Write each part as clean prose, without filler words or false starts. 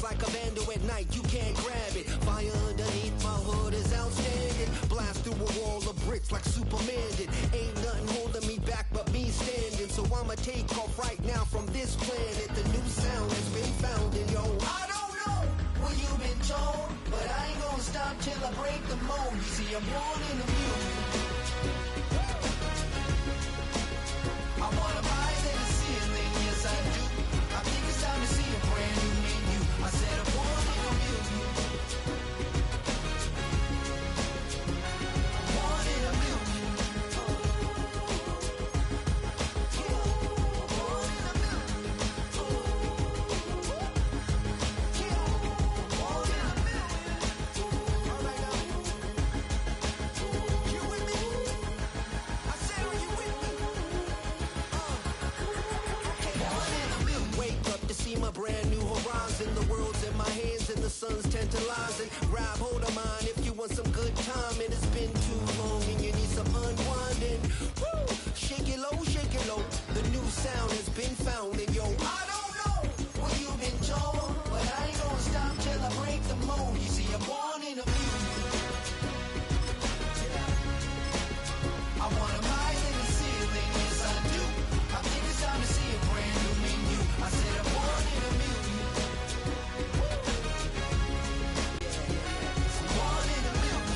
like a vandal at night, you can't grab it. Fire underneath my hood is outstanding. Blast through a wall of bricks like Superman did. Ain't nothing holding me back but me standing. So I'ma take off right now from this planet. The new sound has been found in yo. I don't know what you've been told, but I ain't gonna stop till I break the mold. You see, I'm born in the music. I wanna rise in the ceiling, yes I do. I think it's time to see a brand new menu. I said I'm born in the music. Born in the music. Born in the music. Born in the music. All right now. You with me? I said, are you with me? Wake up to see my brand new horizon. The world's in my hands and the sun's tantalizing. Grab hold of mine if you want some good time. And it's been too long and you need some unwinding. Woo! Shake it low, shake it low. The new sound has been found. And yo, I don't know what you've been told, but I ain't gonna stop till I break the mold. You see, I'm born in a music. I wanna rise in the ceiling, yes I do. I think it's time to see a brand new menu. I said I'm born in a music. Born in a music.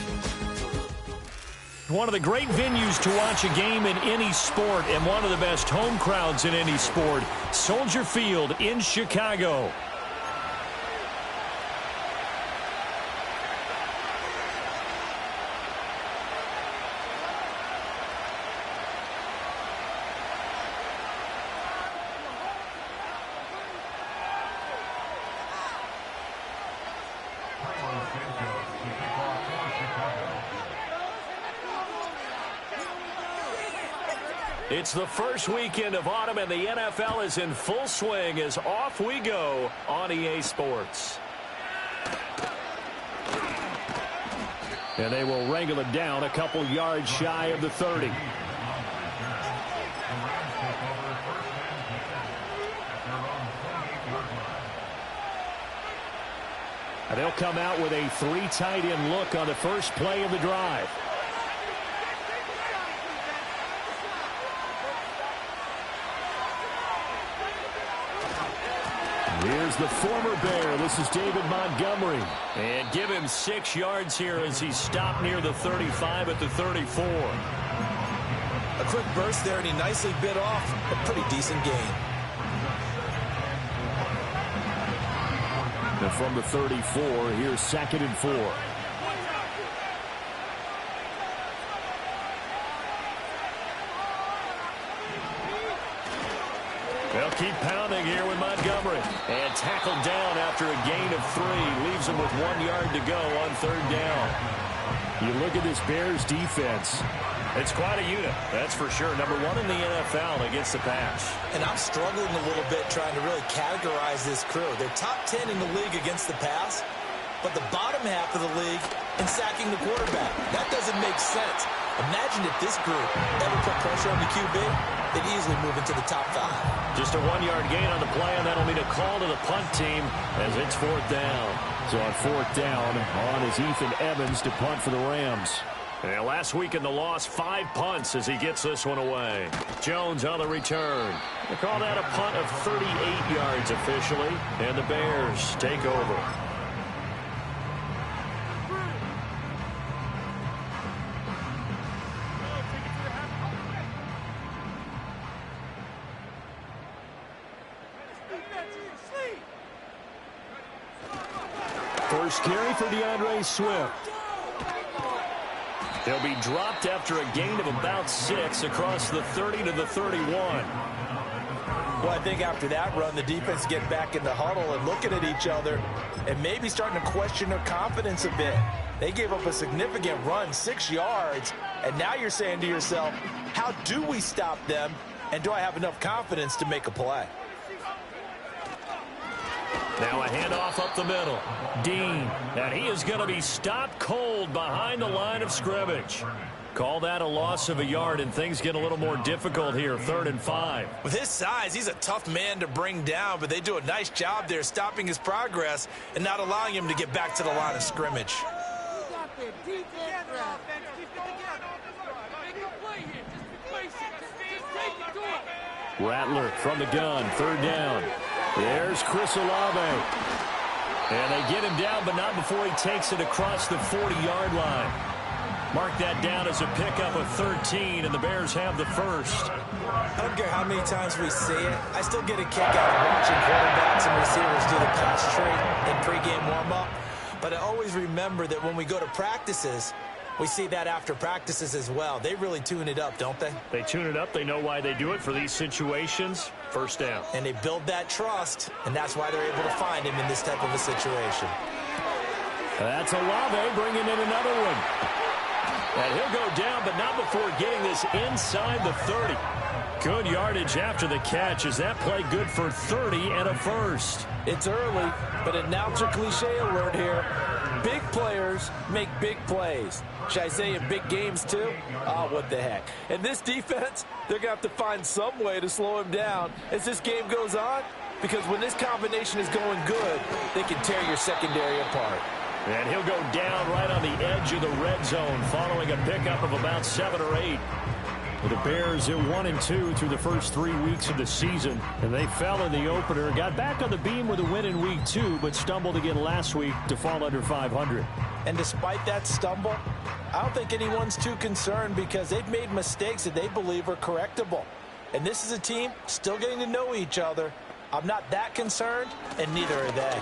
One of the great venues to watch a game in any sport and one of the best home crowds in any sport, Soldier Field in Chicago. It's the first weekend of autumn, and the NFL is in full swing as off we go on EA Sports. And they will wrangle it down a couple yards shy of the 30. And they'll come out with a 3 tight end look on the first play of the drive. Here's the former Bear. This is David Montgomery. And give him 6 yards here as he stopped near the 35 at the 34. A quick burst there, and he nicely bit off a pretty decent gain. And from the 34, here's 2nd and 4. They'll keep pounding here with Montgomery. And tackled down after a gain of 3. Leaves him with 1 yard to go on 3rd down. You look at this Bears defense. It's quite a unit, that's for sure. Number 1 in the NFL against the pass. And I'm struggling a little bit trying to really categorize this crew. They're top 10 in the league against the pass, but the bottom half of the league in sacking the quarterback. That doesn't make sense. Imagine if this group ever put pressure on the QB, they'd easily move into the top 5. Just a 1 yard gain on the play, and that'll mean a call to the punt team as it's 4th down. So on 4th down, on is Ethan Evans to punt for the Rams. And last week in the loss, 5 punts as he gets this one away. Jones on the return. They call that a punt of 38 yards officially, and the Bears take over. First carry for DeAndre Swift. He'll be dropped after a gain of about 6 across the 30 to the 31. Well, I think after that run, the defense get back in the huddle and looking at each other and maybe starting to question their confidence a bit. They gave up a significant run, 6 yards, and now you're saying to yourself, how do we stop them, and do I have enough confidence to make a play? Now a handoff up the middle. Dean, and he is going to be stopped cold behind the line of scrimmage. Call that a loss of a yard, and things get a little more difficult here. 3rd and 5. With his size, he's a tough man to bring down, but they do a nice job there stopping his progress and not allowing him to get back to the line of scrimmage. Rattler from the gun, 3rd down. There's Chris Olave. And they get him down, but not before he takes it across the 40-yard line. Mark that down as a pickup of 13, and the Bears have the first. I don't care how many times we see it. I still get a kick out of watching quarterbacks and receivers do the pass tree in pregame warm-up. But I always remember that when we go to practices, we see that after practices as well. They really tune it up, don't they? They tune it up. They know why they do it for these situations. 1st down. And they build that trust, and that's why they're able to find him in this type of a situation. That's Olave bringing in another one. And he'll go down, but not before getting this inside the 30. Good yardage after the catch. Is that play good for 30 and a first? It's early, but announcer cliche alert here. Big players make big plays. Should I say in big games too? Oh, what the heck. And this defense, they're going to have to find some way to slow him down as this game goes on, because when this combination is going good, they can tear your secondary apart. And he'll go down right on the edge of the red zone following a pickup of about 7 or 8. The Bears at 1-2 through the first 3 weeks of the season. And they fell in the opener, got back on the beam with a win in week 2, but stumbled again last week to fall under 500. And despite that stumble, I don't think anyone's too concerned because they've made mistakes that they believe are correctable. And this is a team still getting to know each other. I'm not that concerned, and neither are they.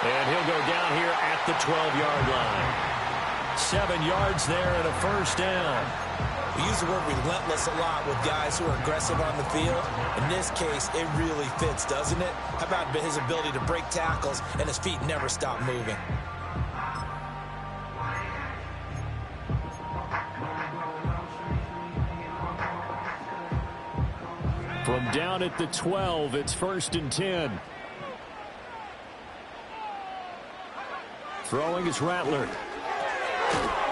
And he'll go down here at the 12-yard line. 7 yards there and a first down. We use the word relentless a lot with guys who are aggressive on the field. In this case, it really fits, doesn't it? How about his ability to break tackles and his feet never stop moving? From down at the 12, it's 1st and 10. Throwing is Rattler.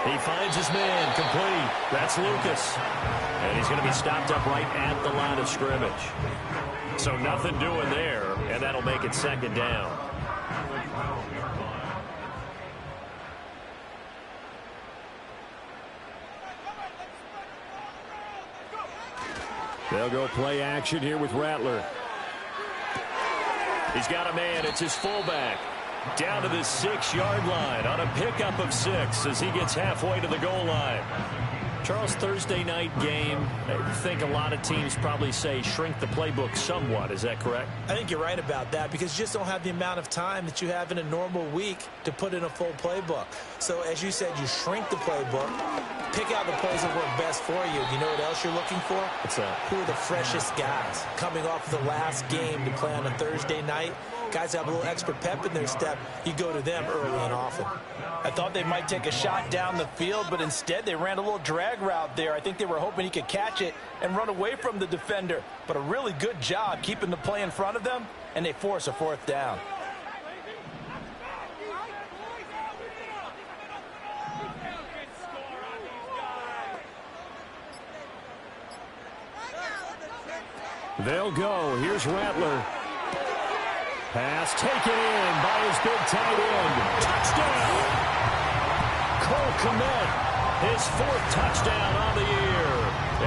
He finds his man, complete. That's Lucas. And he's going to be stopped up right at the line of scrimmage. So nothing doing there, and that'll make it 2nd down. They'll go play action here with Rattler. He's got a man. It's his fullback. Down to the 6-yard line on a pickup of 6 as he gets halfway to the goal line. Charles, Thursday night game, I think a lot of teams probably say shrink the playbook somewhat. Is that correct? I think you're right about that because you just don't have the amount of time that you have in a normal week to put in a full playbook. So as you said, you shrink the playbook, pick out the plays that work best for you. You know what else you're looking for? What's that? Who are the freshest guys coming off the last game to play on a Thursday night? Guys have a little extra pep in their step. You go to them early and often. I thought they might take a shot down the field, but instead they ran a little drag route there. I think they were hoping he could catch it and run away from the defender. But a really good job keeping the play in front of them, and they force a 4th down. They'll go. Here's Rattler. Pass taken in by his big tight end. Touchdown! Cole Kmet, his 4th touchdown on the year.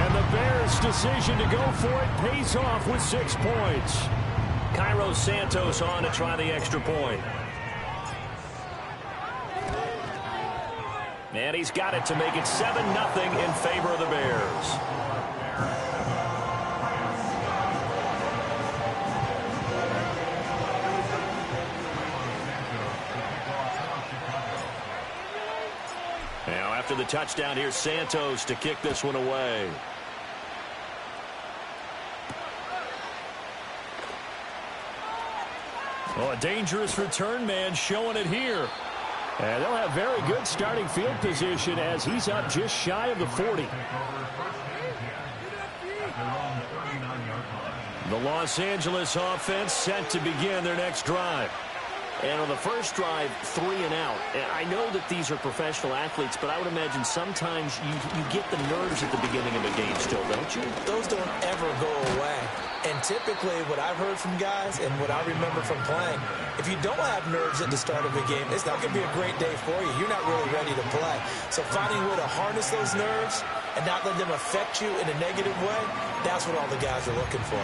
And the Bears' decision to go for it pays off with 6 points. Cairo Santos on to try the extra point. And he's got it to make it 7-0 in favor of the Bears. After the touchdown, here's Santos to kick this one away. Oh, a dangerous return man showing it here. And they'll have very good starting field position as he's up just shy of the 40. The Los Angeles offense set to begin their next drive. And on the first drive, 3 and out. And I know that these are professional athletes, but I would imagine sometimes you get the nerves at the beginning of a game still, don't you? Those don't ever go away. And typically what I've heard from guys and what I remember from playing, if you don't have nerves at the start of a game, it's not going to be a great day for you. You're not really ready to play. So finding a way to harness those nerves and not let them affect you in a negative way, that's what all the guys are looking for.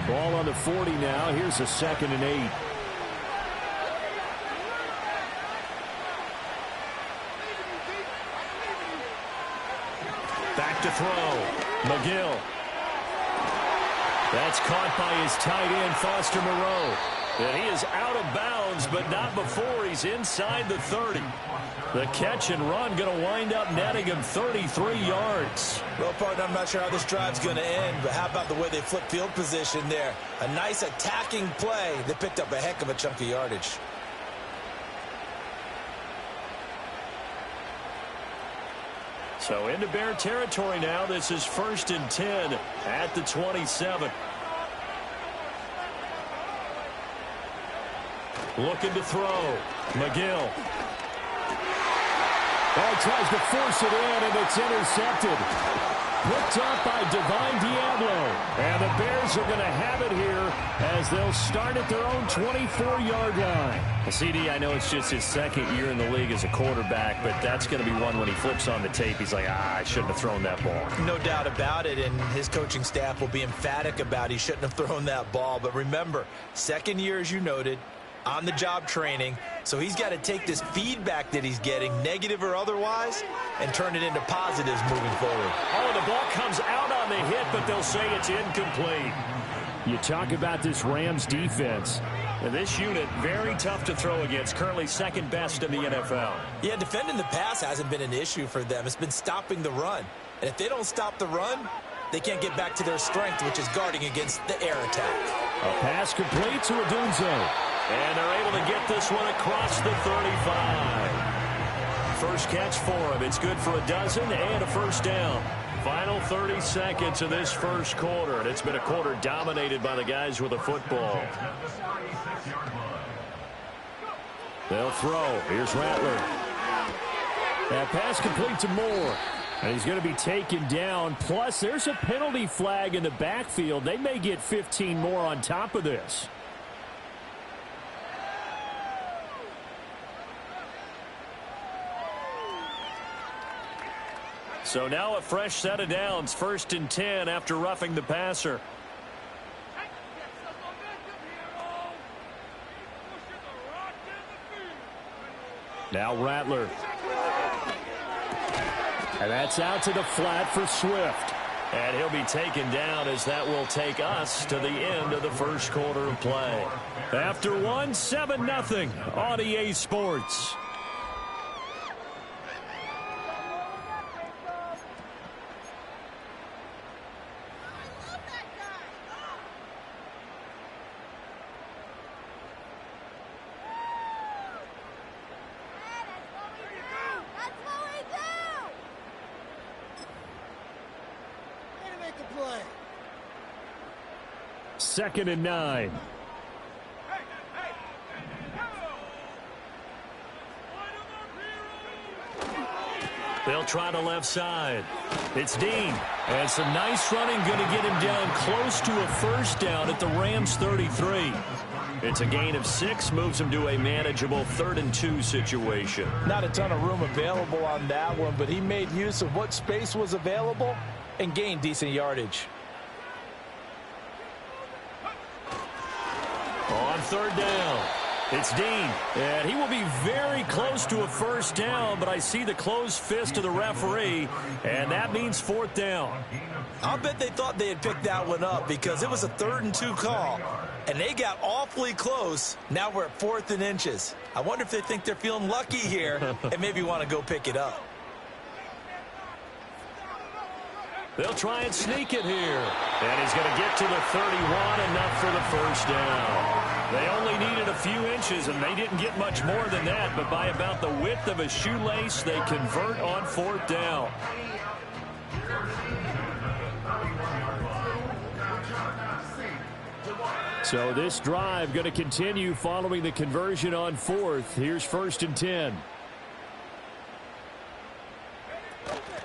Ball on the 40 now. Here's a 2nd and 8. Back to throw. McGill. That's caught by his tight end, Foster Moreau. And he is out of bounds, but not before he's inside the 30. The catch and run going to wind up netting him 33 yards. Well, partner, I'm not sure how this drive's going to end, but how about the way they flipped field position there? A nice attacking play. They picked up a heck of a chunk of yardage. So into Bear territory now. This is 1st and 10 at the 27. Looking to throw. McGill. Oh, tries to force it in, and it's intercepted. Picked up by Divine Diablo. And the Bears are going to have it here as they'll start at their own 24-yard line. CD, I know it's just his 2nd year in the league as a quarterback, but that's going to be one when he flips on the tape. He's like, I shouldn't have thrown that ball. No doubt about it, and his coaching staff will be emphatic about he shouldn't have thrown that ball. But remember, 2nd year, as you noted, on-the-job training, so he's got to take this feedback that he's getting, negative or otherwise, and turn it into positives moving forward. Oh, the ball comes out on the hit, but they'll say it's incomplete. You talk about this Rams defense. And this unit, very tough to throw against, currently 2nd best in the NFL. Yeah, defending the pass hasn't been an issue for them. It's been stopping the run. And if they don't stop the run, they can't get back to their strength, which is guarding against the air attack. A pass complete to Odunze. And they're able to get this one across the 35. First catch for him. It's good for a dozen and a 1st down. Final 30 seconds of this 1st quarter. And it's been a quarter dominated by the guys with the football. They'll throw. Here's Rattler. That pass complete to Moore. And he's going to be taken down. Plus, there's a penalty flag in the backfield. They may get 15 more on top of this. So now a fresh set of downs. 1st and 10 after roughing the passer. Now Rattler. And that's out to the flat for Swift. And he'll be taken down as that will take us to the end of the 1st quarter of play. After one, 7-0 on EA Sports. Play. 2nd and 9. They'll try the left side. It's Dean. And some nice running, going to get him down close to a 1st down at the Rams 33. It's a gain of 6, moves him to a manageable 3rd and 2 situation. Not a ton of room available on that one, but he made use of what space was available and gained decent yardage. On 3rd down, it's Dean. And he will be very close to a 1st down, but I see the closed fist of the referee, and that means 4th down. I'll bet they thought they had picked that one up because it was a 3rd and 2 call, and they got awfully close. Now we're at 4th and inches. I wonder if they think they're feeling lucky here and maybe want to go pick it up. They'll try and sneak it here. And he's going to get to the 31, enough for the 1st down. They only needed a few inches, and they didn't get much more than that. But by about the width of a shoelace, they convert on 4th down. So this drive going to continue following the conversion on fourth. Here's 1st and 10.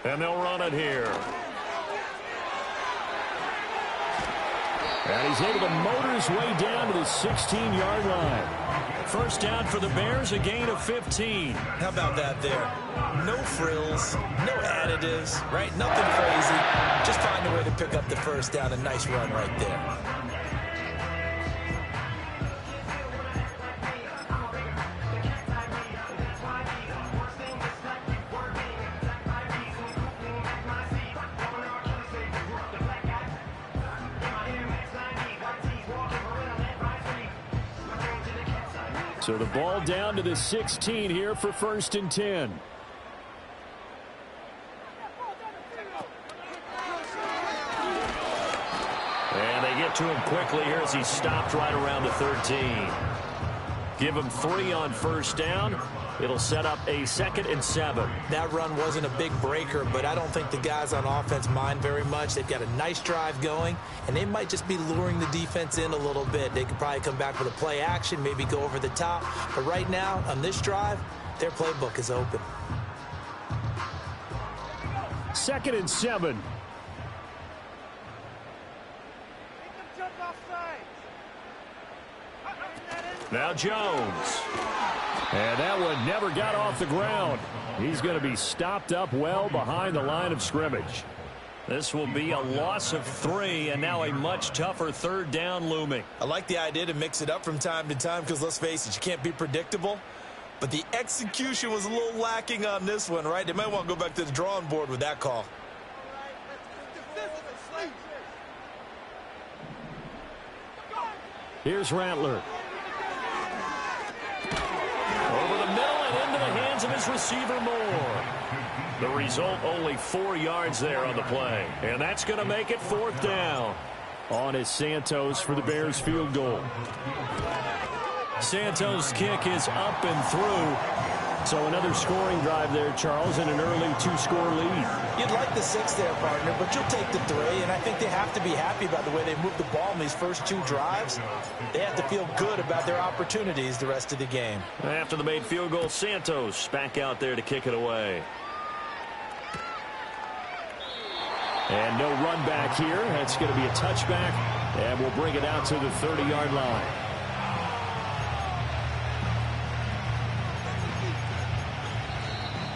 And they'll run it here. And he's able to motor his way down to the 16-yard line. First down for the Bears, a gain of 15. How about that there? No frills, no additives, right? Nothing crazy. Just find a way to pick up the first down. A nice run right there. So the ball down to the 16 here for 1st and 10. And they get to him quickly here as he stopped right around the 13. Give him 3 on 1st down. It'll set up a 2nd and 7. That run wasn't a big breaker, but I don't think the guys on offense mind very much. They've got a nice drive going, and they might just be luring the defense in a little bit. They could probably come back with a play action, maybe go over the top. But right now, on this drive, their playbook is open. 2nd and 7. Now Jones. And that one never got off the ground. He's going to be stopped up well behind the line of scrimmage. This will be a loss of 3, and now a much tougher 3rd down looming. I like the idea to mix it up from time to time because, let's face it, you can't be predictable. But the execution was a little lacking on this one, right? They might want to go back to the drawing board with that call. Here's Rattler. Over the middle and into the hands of his receiver Moore. The result, only 4 yards there on the play. And that's going to make it 4th down. On is Santos for the Bears field goal. Santos' kick is up and through. So another scoring drive there, Charles, and an early 2-score lead. You'd like the 6 there, partner, but you'll take the 3, and I think they have to be happy about the way they moved the ball in these first 2 drives. They have to feel good about their opportunities the rest of the game. After the made field goal, Santos back out there to kick it away. And no run back here. That's going to be a touchback, and we'll bring it out to the 30-yard line.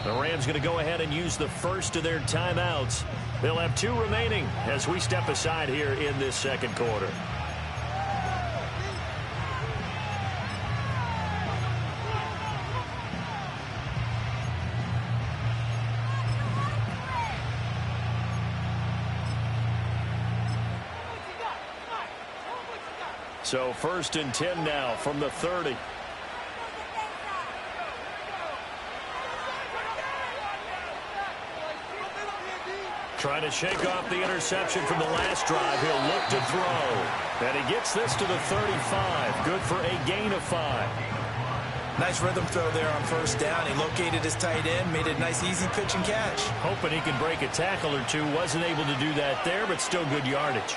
The Rams going to go ahead and use the first of their timeouts. They'll have 2 remaining as we step aside here in this 2nd quarter. So 1st and 10 now from the 30. Trying to shake off the interception from the last drive. He'll look to throw. And he gets this to the 35. Good for a gain of 5. Nice rhythm throw there on 1st down. He located his tight end, made a nice easy pitch and catch. Hoping he can break a tackle or 2. Wasn't able to do that there, but still good yardage.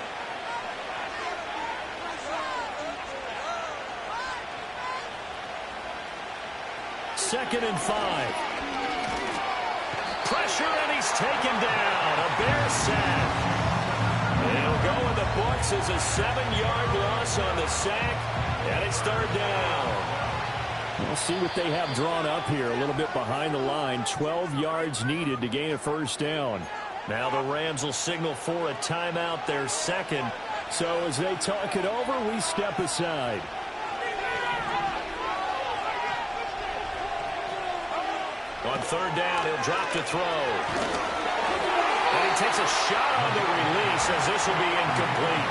Second and 5. Pressure, and he's taken down. A Bears sack. It'll go in the books as a 7-yard loss on the sack, and it's 3rd down. We'll see what they have drawn up here. A little bit behind the line. 12 yards needed to gain a 1st down. Now the Rams will signal for a timeout, their 2nd. So as they talk it over, we step aside. On 3rd down, he'll drop to throw. And he takes a shot on the release as this will be incomplete.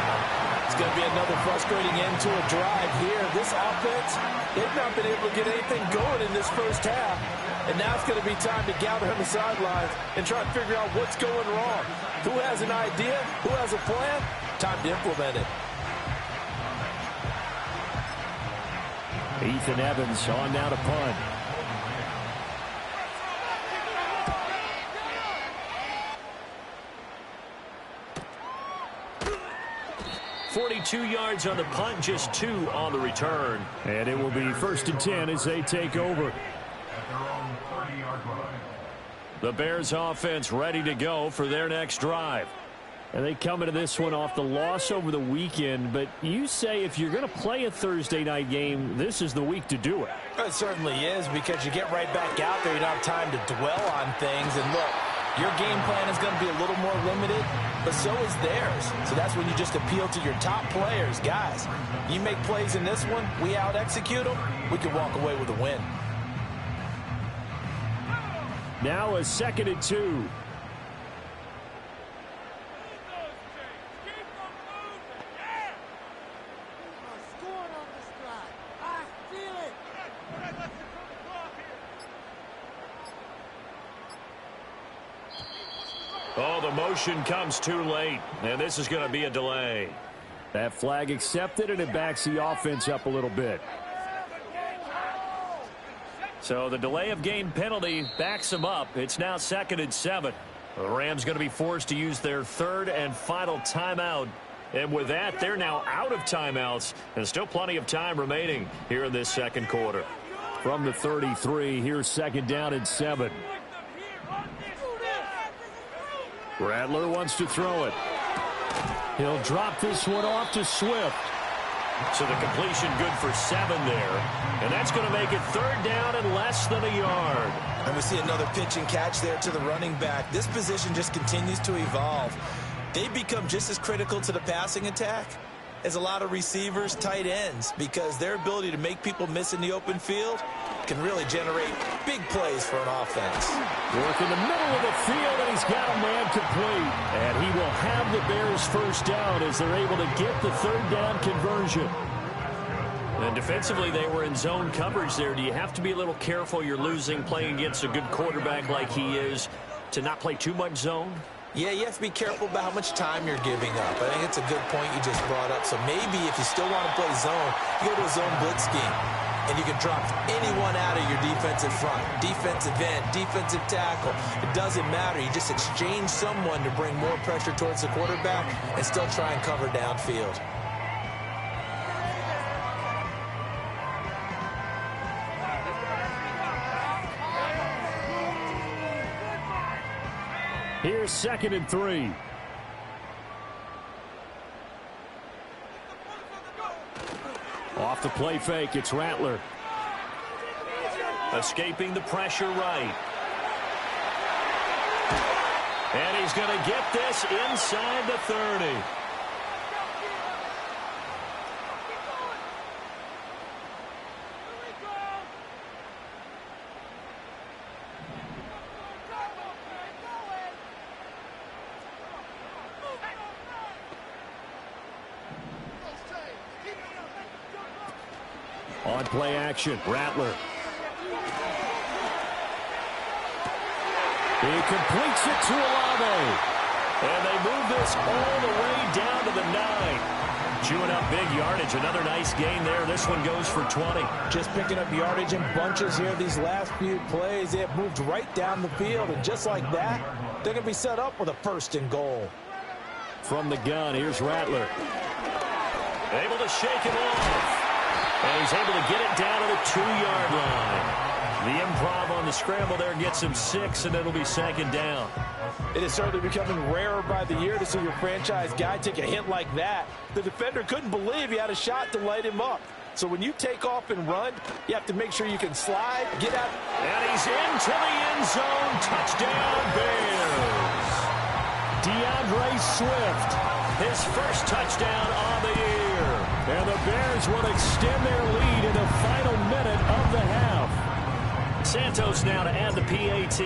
It's going to be another frustrating end to a drive here. This offense, they've not been able to get anything going in this 1st half. And now it's going to be time to gather on the sidelines and try to figure out what's going wrong. Who has an idea? Who has a plan? Time to implement it. Ethan Evans on now to punt. 42 yards on the punt, just 2 on the return. And it will be 1st and 10 as they take over. At their own 30-yard line. The Bears offense ready to go for their next drive. And they come into this one off the loss over the weekend, but you say if you're going to play a Thursday night game, this is the week to do it. It certainly is, because you get right back out there. You don't have time to dwell on things. And look, your game plan is going to be a little more limited, but so is theirs. So that's when you just appeal to your top players. Guys, you make plays in this one, we out-execute them, we can walk away with a win. Now a 2nd and 2. Oh, the motion comes too late, and this is going to be a delay. That flag accepted, and it backs the offense up a little bit. So the delay of game penalty backs them up. It's now 2nd and 7. The Rams going to be forced to use their 3rd and final timeout. And with that, they're now out of timeouts, and still plenty of time remaining here in this 2nd quarter. From the 33, here's 2nd down and 7. Rattler wants to throw it. He'll drop this one off to Swift. So the completion good for 7 there. And that's going to make it 3rd down and less than a yard. And we see another pitch and catch there to the running back. This position just continues to evolve. They become just as critical to the passing attack as a lot of receivers, tight ends, because their ability to make people miss in the open field can really generate big plays for an offense. Work in the middle of the field, and he's got a man complete. And he will have the Bears 1st down as they're able to get the 3rd down conversion. And defensively, they were in zone coverage there. Do you have to be a little careful? You're losing, playing against a good quarterback like he is, to not play too much zone? Yeah, you have to be careful about how much time you're giving up. I think it's a good point you just brought up. So maybe if you still want to play zone, you go to a zone blitz scheme. And you can drop anyone out of your defensive front, defensive end, defensive tackle. It doesn't matter. You just exchange someone to bring more pressure towards the quarterback and still try and cover downfield. Here's 2nd and 3. Off the play fake, it's Rattler. Escaping the pressure right. And he's going to get this inside the 30. On play action, Rattler. He completes it to Olave. And they move this all the way down to the 9. Chewing up big yardage. Another nice gain there. This one goes for 20. Just picking up yardage in bunches here these last few plays. They have moved right down the field. And just like that, they're going to be set up with a 1st and goal. From the gun, here's Rattler. Able to shake it off. And he's able to get it down to the 2-yard line. The improv on the scramble there gets him 6, and it'll be 2nd down. It is certainly becoming rarer by the year to see your franchise guy take a hit like that. The defender couldn't believe he had a shot to light him up. So when you take off and run, you have to make sure you can slide, get out. And he's into the end zone. Touchdown, Bears. DeAndre Swift, his 1st touchdown on the year. And the Bears will extend their lead in the final minute of the half. Santos now to add the PAT.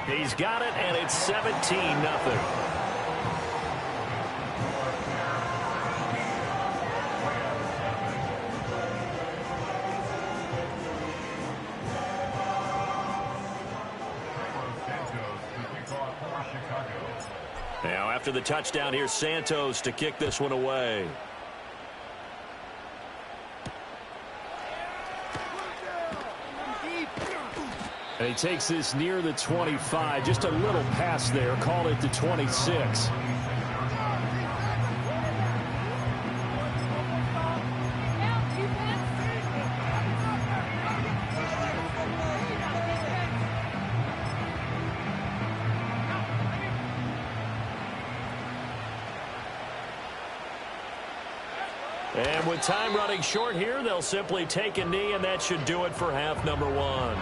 He's got it, and it's 17-0. Now, after the touchdown, here's Santos to kick this one away. And he takes this near the 25. Just a little pass there. Called it the 26. And with time running short here, they'll simply take a knee, and that should do it for half number one.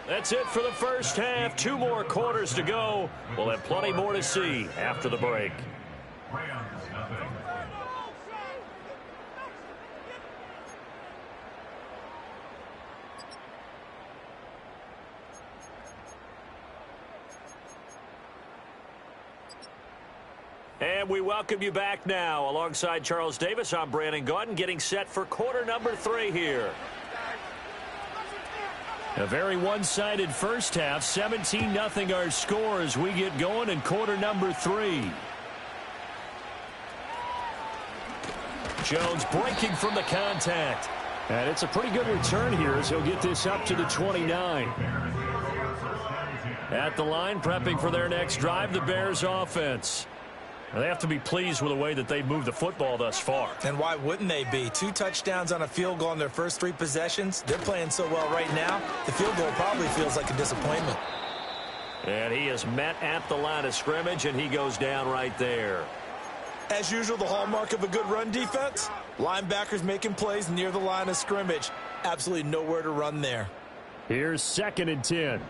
That's it for the first half. 2 more quarters to go. We'll have plenty more to see after the break. And we welcome you back now. Alongside Charles Davis, I'm Brandon Gaudin, getting set for quarter number 3 here. A very one-sided first half. 17-0 our score as we get going in quarter number 3. Jones breaking from the contact. And it's a pretty good return here as he'll get this up to the 29. At the line, prepping for their next drive, the Bears offense. Now, they have to be pleased with the way that they've moved the football thus far. And why wouldn't they be? 2 touchdowns on a field goal in their first 3 possessions. They're playing so well right now, the field goal probably feels like a disappointment. And he is met at the line of scrimmage, and he goes down right there. As usual, the hallmark of a good run defense, linebackers making plays near the line of scrimmage. Absolutely nowhere to run there. Here's 2nd and 10.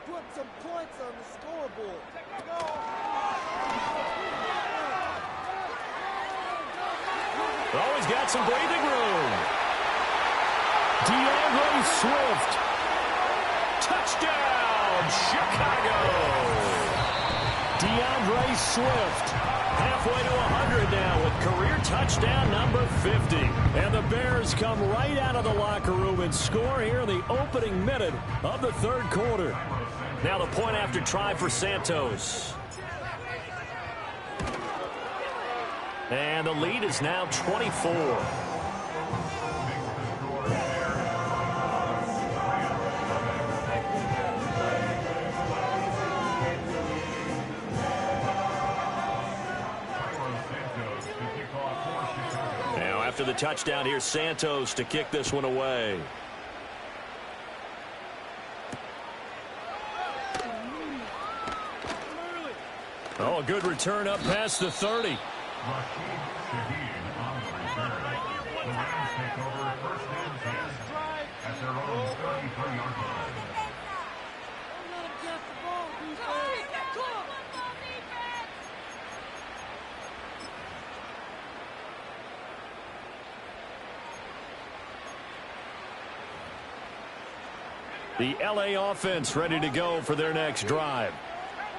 Put some points on the scoreboard. Always got some breathing room. DeAndre Swift. Touchdown, Chicago. DeAndre Swift. Halfway to 100 now with career touchdown number 50. And the Bears come right out of the locker room and score here in the opening minute of the 3rd quarter. Now the point after try for Santos. And the lead is now 24. Now after the touchdown, here's Santos to kick this one away. Oh, a good return up past the 30. The LA offense ready to go for their next drive.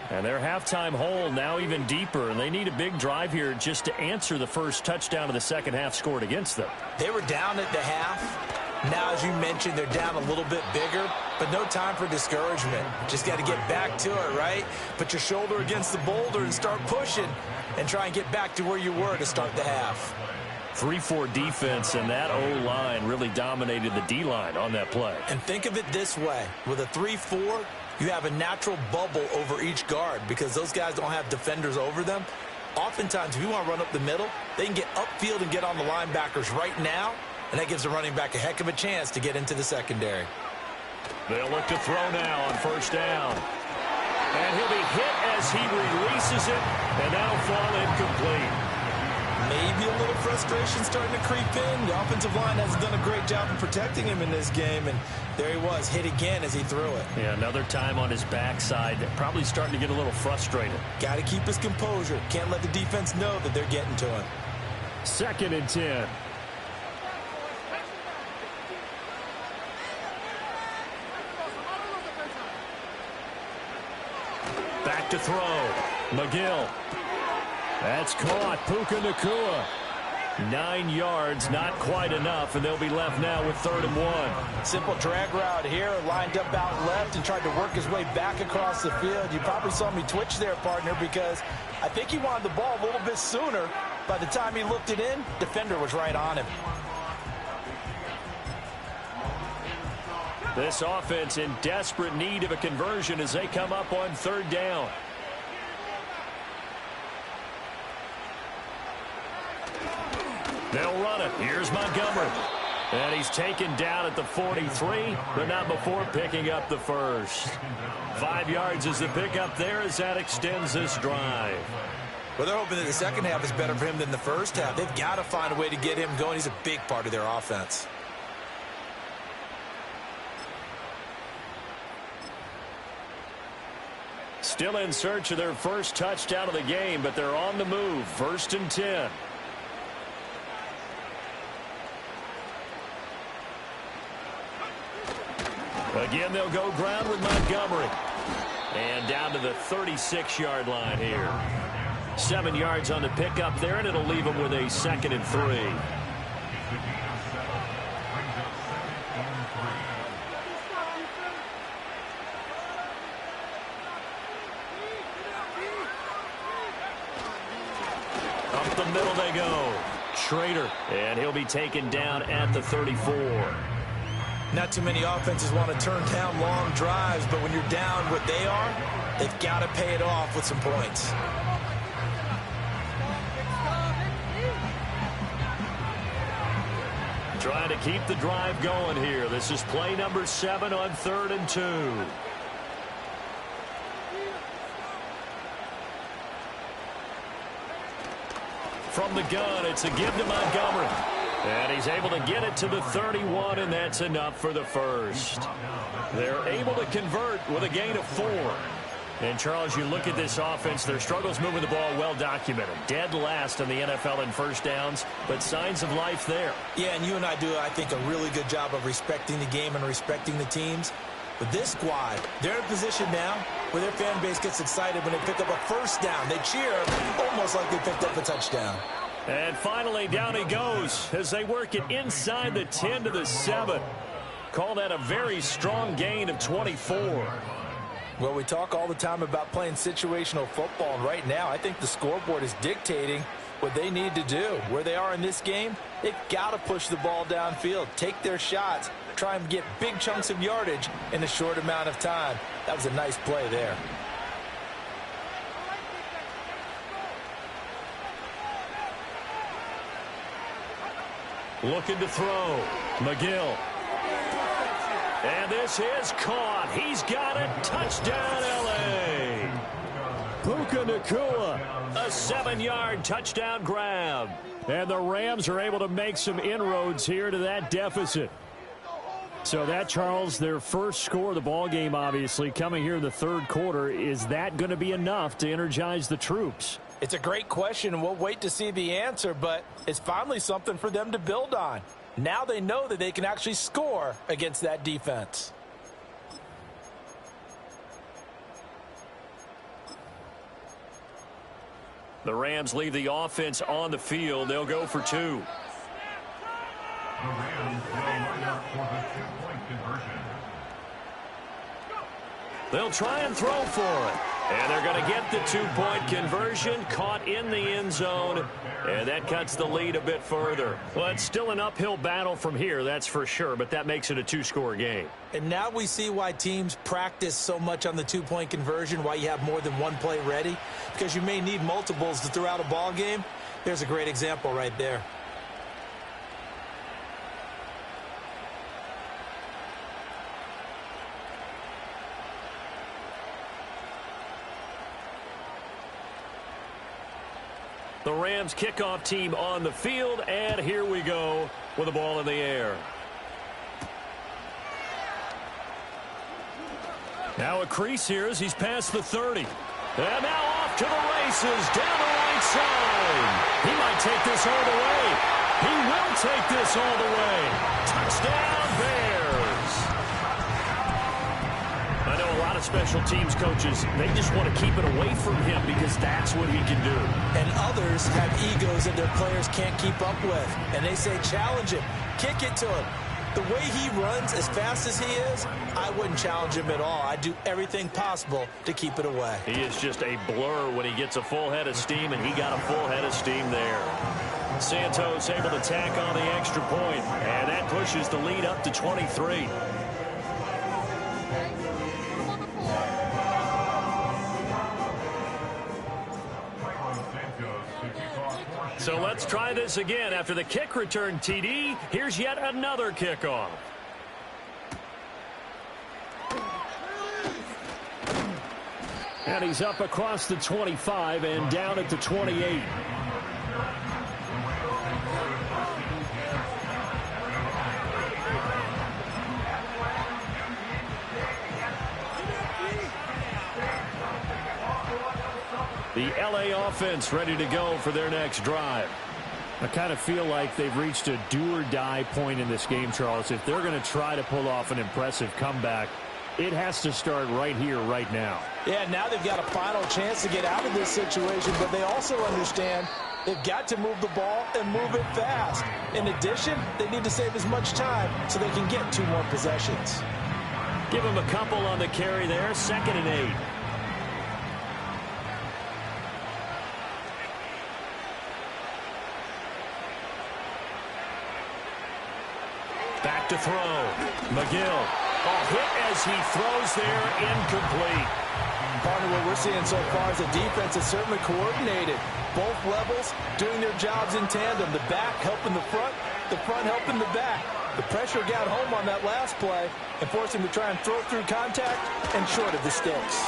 And their halftime hole now even deeper, and they need a big drive here just to answer the first touchdown of the second half scored against them. They were down at the half. Now, as you mentioned, they're down a little bit bigger, but no time for discouragement. Just got to get back to it, right? Put your shoulder against the boulder and start pushing and try and get back to where you were to start the half. 3-4 defense, and that O-line really dominated the D-line on that play. And think of it this way. With a 3-4, you have a natural bubble over each guard because those guys don't have defenders over them. Oftentimes, if you want to run up the middle, they can get upfield and get on the linebackers right now, and that gives the running back a heck of a chance to get into the secondary. They'll look to throw now on first down. And he'll be hit as he releases it, and that'll fall incomplete. Maybe a little frustration starting to creep in. The offensive line hasn't done a great job of protecting him in this game, and there he was, hit again as he threw it. Yeah, another time on his backside, probably starting to get a little frustrated. Got to keep his composure. Can't let the defense know that they're getting to him. 2nd and 10. Back to throw. McGill. That's caught. Puka Nacua. 9 yards, not quite enough, and they'll be left now with 3rd and 1. Simple drag route here, lined up out left and tried to work his way back across the field. You probably saw me twitch there, partner, because I think he wanted the ball a little bit sooner. By the time he looked it in, defender was right on him. This offense in desperate need of a conversion as they come up on 3rd down. They'll run it. Here's Montgomery. And he's taken down at the 43, but not before picking up the first. 5 yards is the pickup there as that extends this drive. Well, they're hoping that the second half is better for him than the first half. They've got to find a way to get him going. He's a big part of their offense. Still in search of their first touchdown of the game, but they're on the move. 1st and 10. Again, they'll go ground with Montgomery. And down to the 36-yard line here. 7 yards on the pickup there, and it'll leave them with a 2nd and 3. Up the middle they go. Schrader, and he'll be taken down at the 34. Not too many offenses want to turn down long drives, but when you're down what they are, they've got to pay it off with some points. Trying to keep the drive going here. This is play number 7 on 3rd and 2. From the gun, it's a give to Montgomery. And he's able to get it to the 31, and that's enough for the first. They're able to convert with a gain of 4. And, Charles, you look at this offense, their struggles moving the ball well documented. Dead last in the NFL in first downs, but signs of life there. Yeah, and you and I do, I think, a really good job of respecting the game and respecting the teams. But this squad, they're in a position now where their fan base gets excited when they pick up a first down. They cheer almost like they picked up a touchdown. And finally, down he goes as they work it inside the 10 to the 7. Call that a very strong gain of 24. Well, we talk all the time about playing situational football, and right now I think the scoreboard is dictating what they need to do. Where they are in this game, they've got to push the ball downfield, take their shots, try and get big chunks of yardage in a short amount of time. That was a nice play there. Looking to throw. McGill. And this is caught. He's got it. Touchdown, L.A. Puka Nacua. A 7-yard touchdown grab. And the Rams are able to make some inroads here to that deficit. So that, Charles, their first score of the ball game, obviously, coming here in the 3rd quarter. Is that going to be enough to energize the troops? It's a great question, and we'll wait to see the answer, but it's finally something for them to build on. Now they know that they can actually score against that defense. The Rams leave the offense on the field. They'll go for 2. The Rams will line up for the 2-point conversion. They'll try and throw for it. And they're going to get the 2-point conversion, caught in the end zone, and that cuts the lead a bit further. Well, it's still an uphill battle from here, that's for sure, but that makes it a 2-score game. And now we see why teams practice so much on the 2-point conversion, why you have more than one play ready, because you may need multiples to throw out a ball game. There's a great example right there. The Rams kickoff team on the field, and here we go with the ball in the air. Now a crease here as he's past the 30. And now off to the races down the right side. He might take this all the way. He will take this all the way. Touchdown, Bears. I know a lot lot of special teams coaches, they just want to keep it away from him because that's what he can do. And others have egos that their players can't keep up with. And they say, challenge him, kick it to him. The way he runs as fast as he is, I wouldn't challenge him at all. I'd do everything possible to keep it away. He is just a blur when he gets a full head of steam, and he got a full head of steam there. Santos able to tack on the extra point, and that pushes the lead up to 23. So let's try this again. After the kick return TD, here's yet another kickoff. And he's up across the 25 and down at the 28. The LA offense ready to go for their next drive. I kind of feel like they've reached a do-or-die point in this game, Charles. If they're going to try to pull off an impressive comeback, it has to start right here, right now. Yeah, now they've got a final chance to get out of this situation, but they also understand they've got to move the ball and move it fast. In addition, they need to save as much time so they can get 2 more possessions. Give them a couple on the carry there, 2nd and 8. Back to throw. McGill. Hit as he throws there, incomplete. Partner, what we're seeing so far is the defense is certainly coordinated. Both levels doing their jobs in tandem. The back helping the front helping the back. The pressure got home on that last play and forced him to try and throw through contact and short of the sticks.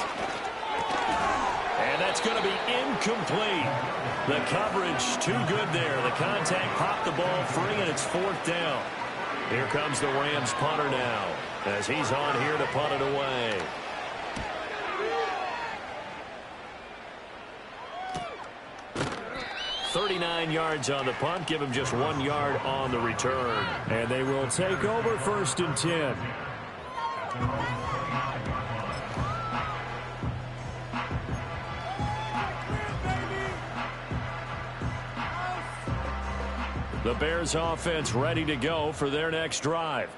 And that's going to be incomplete. The coverage too good there. The contact popped the ball free, and it's 4th down. Here comes the Rams punter now as he's on here to punt it away. "39 yards on the punt. Give him just 1 yard on the return. And they will take over 1st and 10. The Bears offense ready to go for their next drive.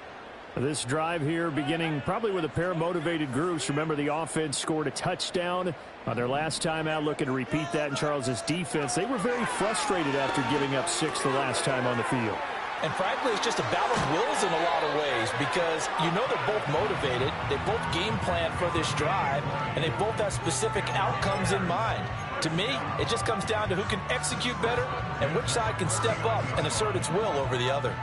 This drive here beginning probably with a pair of motivated groups. Remember, the offense scored a touchdown on their last time out, looking to repeat that in Charles's defense. They were very frustrated after giving up 6 the last time on the field. And frankly, it's just a battle of wills in a lot of ways because you know they're both motivated. They both game plan for this drive, and they both have specific outcomes in mind. To me, it just comes down to who can execute better and which side can step up and assert its will over the other.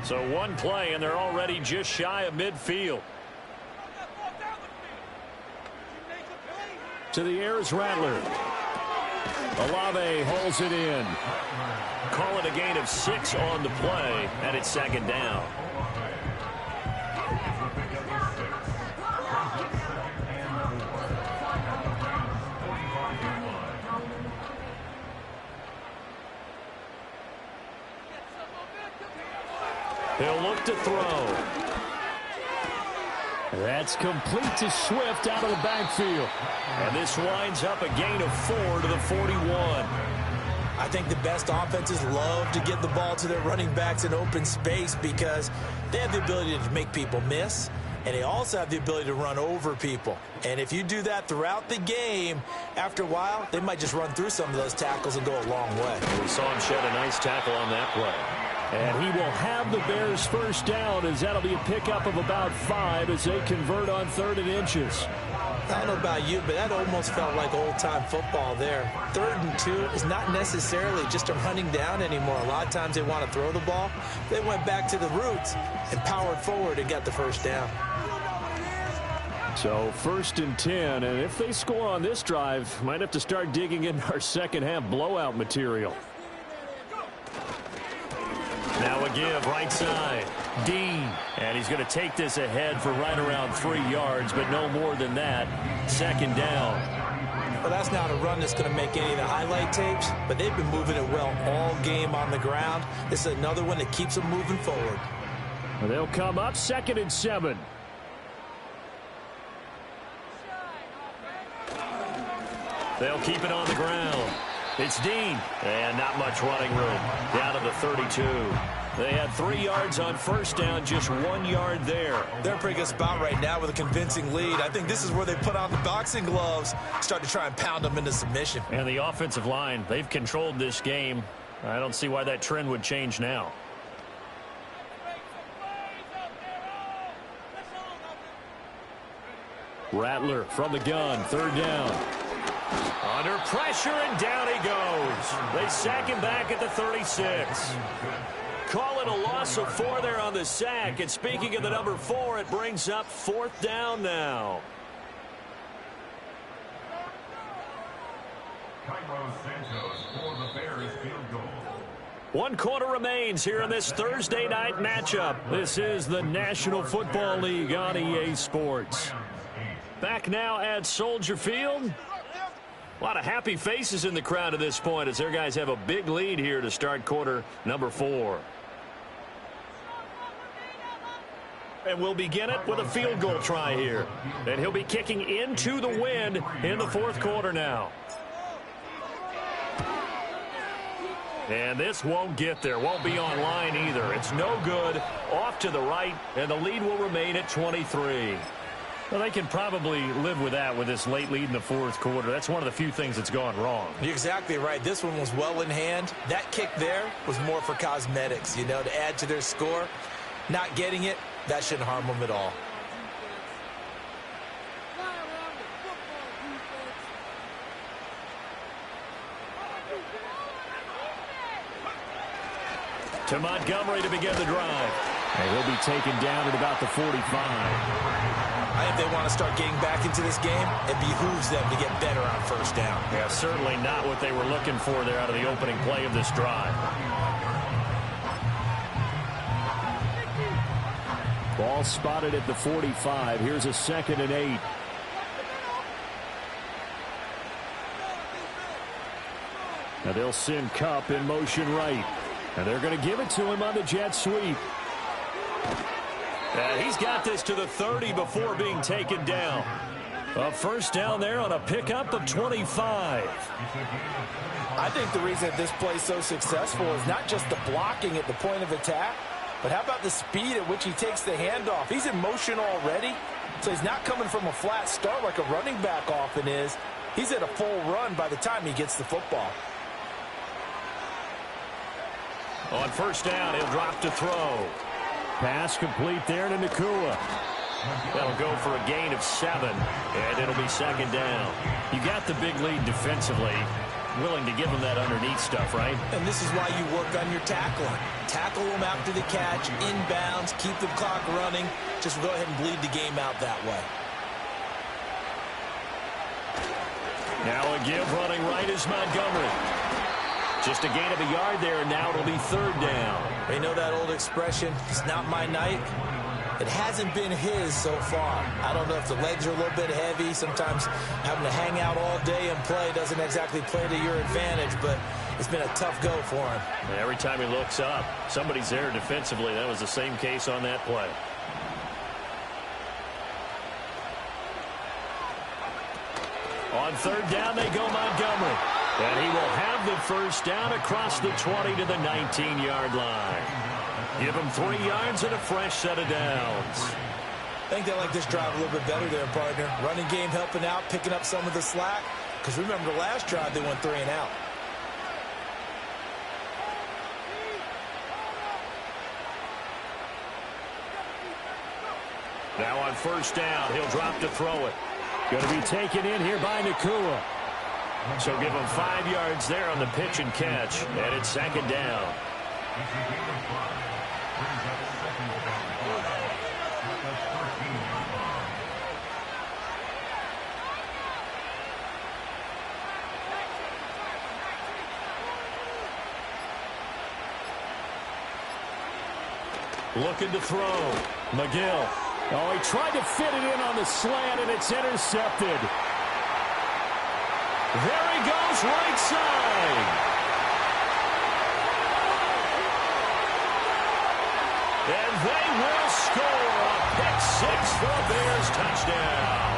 So 1 play, and they're already just shy of midfield. To the air is Rattler. Olave holds it in. Call it a gain of 6 on the play, and it's 2nd down. He'll look to throw. That's complete to Swift out of the backfield. And this winds up a gain of 4 to the 41. I think the best offenses love to get the ball to their running backs in open space because they have the ability to make people miss, and they also have the ability to run over people. And if you do that throughout the game, after a while, they might just run through some of those tackles and go a long way. We saw him shed a nice tackle on that play. And he will have the Bears 1st down, as that'll be a pickup of about 5 as they convert on 3rd and inches. I don't know about you, but that almost felt like old-time football there. 3rd and 2 is not necessarily just a running down anymore. A lot of times they want to throw the ball. They went back to the roots and powered forward and got the 1st down. So 1st and 10, and if they score on this drive, might have to start digging in our second-half blowout material. Now a give, right side. Dean. And he's going to take this ahead for right around 3 yards, but no more than that. 2nd down. Well, that's not a run that's going to make any of the highlight tapes, but they've been moving it well all game on the ground. This is another one that keeps them moving forward. They'll come up 2nd and 7. They'll keep it on the ground. It's Dean, and not much running room. Down to the 32. They had 3 yards on first down, just 1 yard there. They're in a pretty good spot right now with a convincing lead. I think this is where they put on the boxing gloves, start to try and pound them into submission. And the offensive line, they've controlled this game. I don't see why that trend would change now. Rattler from the gun, 3rd down. Under pressure, and down he goes. They sack him back at the 36. Call it a loss of 4 there on the sack. And speaking of the number 4, it brings up 4th down now. Cairo Santos for the Bears field goal. 1 quarter remains here in this Thursday night matchup. This is the National Football League on EA Sports. Back now at Soldier Field. A lot of happy faces in the crowd at this point as their guys have a big lead here to start quarter number 4. And we'll begin it with a field goal try here. And he'll be kicking into the wind in the 4th quarter now. And this won't get there, won't be online either. It's no good, off to the right, and the lead will remain at 23. Well, they can probably live with that with this late lead in the 4th quarter. That's one of the few things that's gone wrong. You're exactly right. This one was well in hand. That kick there was more for cosmetics, you know, to add to their score. Not getting it, that shouldn't harm them at all. To Montgomery to begin the drive. And he'll be taken down at about the 45. I think they want to start getting back into this game. It behooves them to get better on first down. Yeah, certainly not what they were looking for there out of the opening play of this drive. Ball spotted at the 45. Here's a 2nd and 8. Now they'll send Kupp in motion right. And they're going to give it to him on the jet sweep. And he's got this to the 30 before being taken down. A first down there on a pickup of 25. I think the reason that this play is so successful is not just the blocking at the point of attack, but how about the speed at which he takes the handoff? He's in motion already, so he's not coming from a flat start like a running back often is. He's at a full run by the time he gets the football. On first down, he'll drop to throw. Pass complete there to Nakua. That'll go for a gain of 7, and it'll be 2nd down. You got the big lead defensively. Willing to give them that underneath stuff, right? And this is why you work on your tackling. Tackle them after the catch, inbounds, keep the clock running. Just go ahead and bleed the game out that way. Now a give running right is Montgomery. Just a gain of a yard there, and now it'll be 3rd down. You know that old expression, it's not my night? It hasn't been his so far. I don't know if the legs are a little bit heavy. Sometimes having to hang out all day and play doesn't exactly play to your advantage, but it's been a tough go for him. And every time he looks up, somebody's there defensively. That was the same case on that play. On 3rd down, they go Montgomery. And he will have the first down across the 20 to the 19-yard line. Give him 3 yards and a fresh set of downs. I think they like this drive a little bit better there, partner. Running game helping out, picking up some of the slack. Because remember, the last drive they went 3 and out. Now on first down, he'll drop to throw it. Going to be taken in here by Nakua. So give him 5 yards there on the pitch and catch. And it's 2nd down. Looking to throw. McGill. Oh, he tried to fit it in on the slant, and it's intercepted. There he goes, right side. And they will score a pick 6 for a Bears touchdown.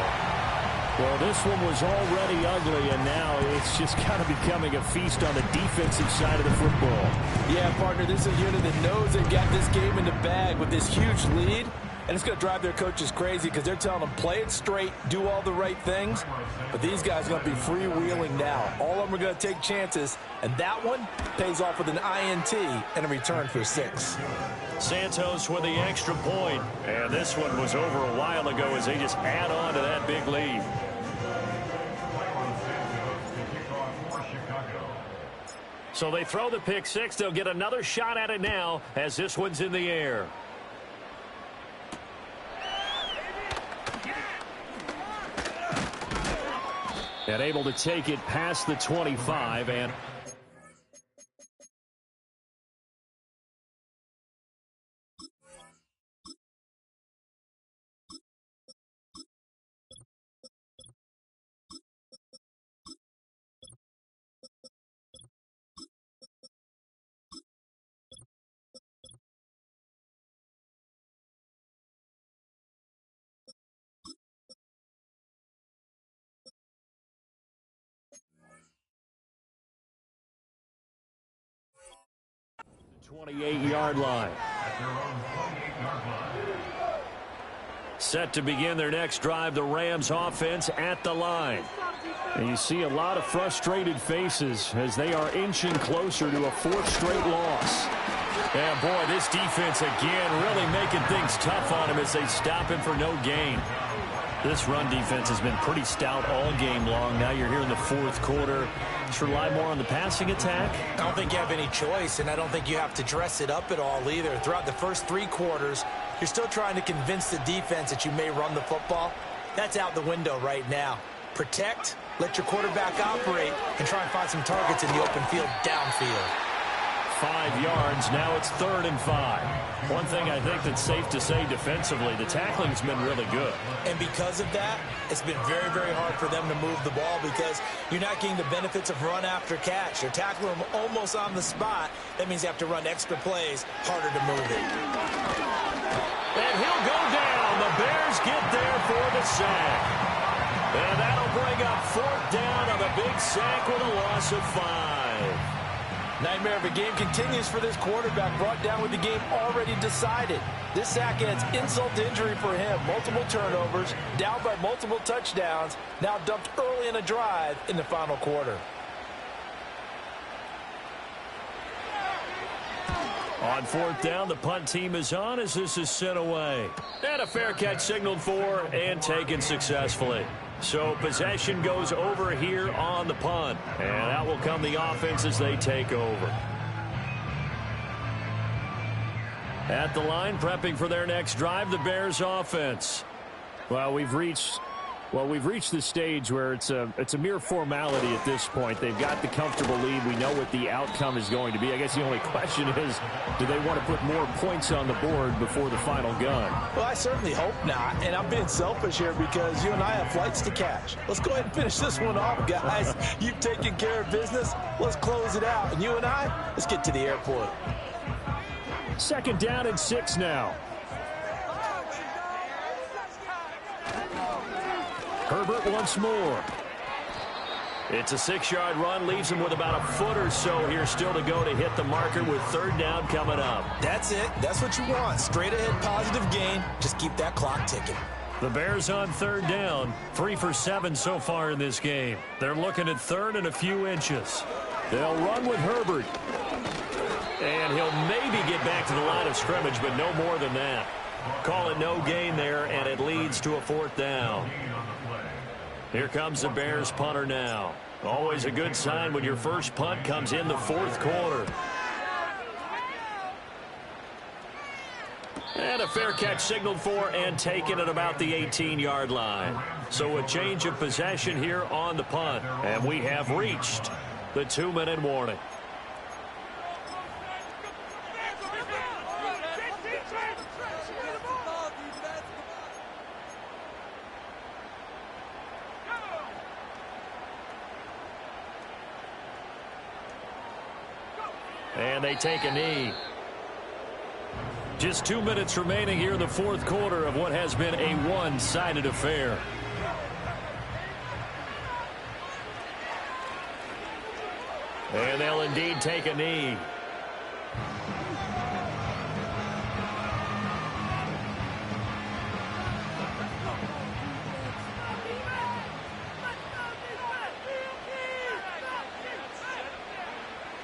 Well, this one was already ugly, and now it's just kind of becoming a feast on the defensive side of the football. Yeah, partner, this is a unit that knows they've got this game in the bag with this huge lead, and it's going to drive their coaches crazy because they're telling them play it straight, do all the right things, but these guys are going to be freewheeling now. All of them are going to take chances, and that one pays off with an INT and a return for 6. Santos with the extra point, and this one was over a while ago as they just add on to that big lead. So they throw the pick 6. They'll get another shot at it now as this one's in the air. And able to take it past the 25 and... the 28-yard line. Set to begin their next drive, the Rams offense at the line. And you see a lot of frustrated faces as they are inching closer to a 4th straight loss. And boy, this defense again really making things tough on him as they stop him for no gain. This run defense has been pretty stout all game long. Now you're here in the 4th quarter. Just rely more on the passing attack. I don't think you have any choice, and I don't think you have to dress it up at all either. Throughout the first 3 quarters, you're still trying to convince the defense that you may run the football. That's out the window right now. Protect, let your quarterback operate, and try and find some targets in the open field downfield. 5 yards. Now it's 3rd and 5. One thing I think that's safe to say defensively, the tackling's been really good. And because of that, it's been very, very hard for them to move the ball because you're not getting the benefits of run after catch. You're tackling them almost on the spot. That means you have to run extra plays, harder to move it. And he'll go down. The Bears get there for the sack. And that'll bring up 4th down on the big sack with a loss of 5. Nightmare of a game continues for this quarterback, brought down with the game already decided. This sack adds insult to injury for him. Multiple turnovers, down by multiple touchdowns, now dumped early in a drive in the final quarter. On 4th down, the punt team is on as this is sent away. And a fair catch signaled for and taken successfully. So possession goes over here on the punt. And out will come the offense as they take over. At the line, prepping for their next drive, the Bears offense. Well, we've reached the stage where it's a mere formality at this point. They've got the comfortable lead. We know what the outcome is going to be. I guess the only question is, do they want to put more points on the board before the final gun? Well, I certainly hope not. And I'm being selfish here because you and I have flights to catch. Let's go ahead and finish this one off, guys. You've taken care of business. Let's close it out. And you and I, let's get to the airport. 2nd down and 6 now. Herbert once more. It's a 6-yard run, leaves him with about a foot or so here still to go to hit the marker with 3rd down coming up. That's it. That's what you want. Straight ahead positive gain. Just keep that clock ticking. The Bears on 3rd down. 3 for 7 so far in this game. They're looking at 3rd and a few inches. They'll run with Herbert. And he'll maybe get back to the line of scrimmage, but no more than that. Call it no gain there, and it leads to a 4th down. Here comes the Bears punter now. Always a good sign when your first punt comes in the 4th quarter. And a fair catch signaled for and taken at about the 18-yard line. So a change of possession here on the punt. And we have reached the 2-minute warning. And they take a knee. Just 2 minutes remaining here in the 4th quarter of what has been a one-sided affair. And they'll indeed take a knee.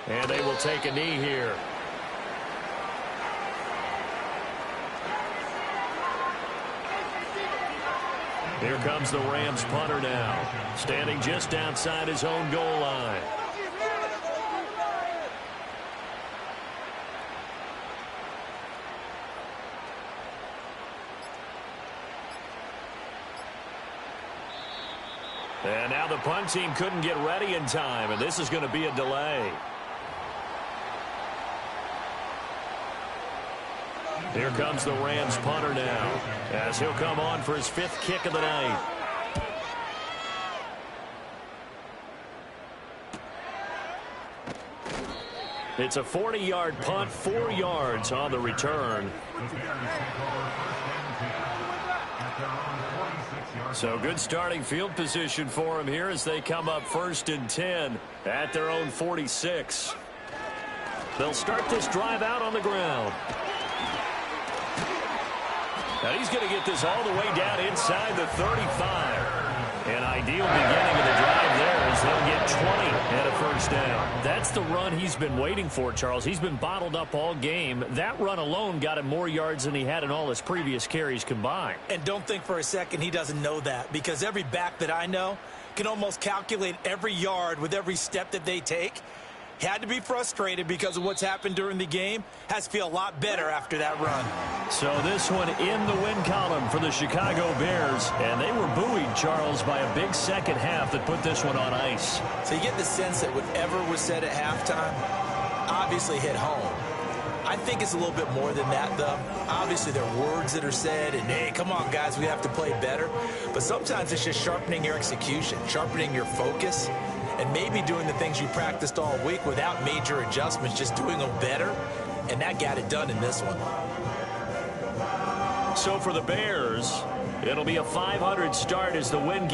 And they will take a knee here. Here comes the Rams punter now, standing just outside his own goal line. And now the punt team couldn't get ready in time, and this is going to be a delay. Here comes the Rams punter now, as he'll come on for his 5th kick of the night. It's a 40-yard punt, 4 yards on the return. So good starting field position for him here as they come up 1st and 10 at their own 46. They'll start this drive out on the ground. Now he's going to get this all the way down inside the 35. An ideal beginning of the drive there as they'll get 20 and a 1st down. That's the run he's been waiting for, Charles. He's been bottled up all game. That run alone got him more yards than he had in all his previous carries combined. And don't think for a second he doesn't know that, because every back that I know can almost calculate every yard with every step that they take. Had to be frustrated because of what's happened during the game. Has to feel a lot better after that run. So this one in the win column for the Chicago Bears. And they were buoyed, Charles, by a big second half that put this one on ice. So you get the sense that whatever was said at halftime obviously hit home. I think it's a little bit more than that, though. Obviously, there are words that are said, and, hey, come on, guys, we have to play better. But sometimes it's just sharpening your execution, sharpening your focus, and maybe doing the things you practiced all week without major adjustments, just doing them better, and that got it done in this one. So for the Bears, it'll be a 500 start as the win